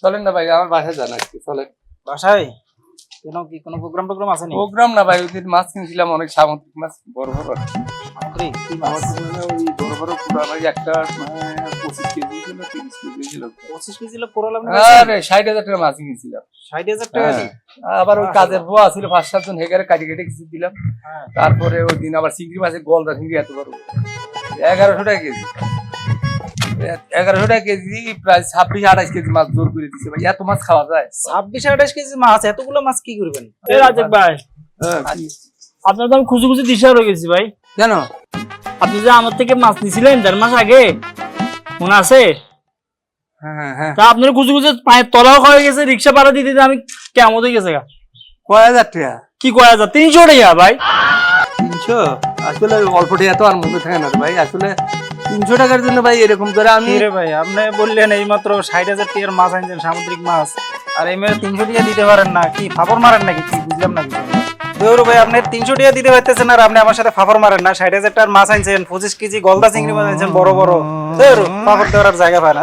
চলেন না ভাই, আমার বাসায় যান আজকে, চলেন। বাসায় কেন, কি কোনো প্রোগ্রাম আছে নি? প্রোগ্রাম না ভাই, ওই দিন মাছ কিনছিলাম, অনেক সামুদ্রিক মাছ, বড় বড়। সামুদ্রিক কি মাছ? ওই বড় বড় পুরা ভাই, একটা 25 কেজি ছিল, 30 কেজি ছিল। 25 কেজি লোক কোরাল আপনি আরে 60,000 টাকা মাছ কিনছিলাম। 60,000 টাকা দি? আবার ওই কাজের বুয়া ছিল 5-7 জন, হেগারে কাটি কেটে কিছু দিলাম। হ্যাঁ। তারপরে ওই দিন আবার চিংড়ি মাছের গলদা চিংড়ি এত বড় 1100 টাকা কেজি। 1100 টাকা কেজি, প্রায় 26-28 কেজি মাছ জোর করে দিচ্ছে ভাই। এত মাছ খাওয়া যায়? 26-28 কেজি মাছ, এতগুলো মাছ কি করবেন? এই রাজেক ভাই, আপনার তো আমি খুঁজে খুঁজে দিশা রয়ে গেছি ভাই। কেন? আপনি যে আমার থেকে মাছ নিছিলেন 1.5 মাস আগে, মনে আছে? হ্যাঁ হ্যাঁ। তা আপনার খুঁজে খুঁজে পায়ের তলাও হয়ে গেছে, রিক্সা ভাড়া দিতে দিতে আমি কেমন হয়ে গেছে গা। কয় হাজার টাকা? কি কয় হাজার? 300 টাকা ভাই। 300? আসলে অল্প টাকা তো আর মনে থাকে না রে ভাই। আসলে 300 টাকার জন্য ভাই এরকম করে আমি রে ভাই, আপনি বললেন এই মাত্র 60,000 টাকার মাছ আনছেন, সামুদ্রিক মাছ, আর এই মেয়ে 300 টাকা দিতে পারেন না? কি ফাফর মারেন নাকি? কি বুঝলাম না কিছু। দেউরু ভাই, আপনি 300 টাকা দিতে পারতেছেন আর আপনি আমার সাথে ফাফর মারেন না? 60,000 টাকার মাছ আনছেন, 25 কেজি গলদা চিংড়ি মাছ আনছেন বড় বড়, দেউরু ফাফর দেওয়ার জায়গা পায় না।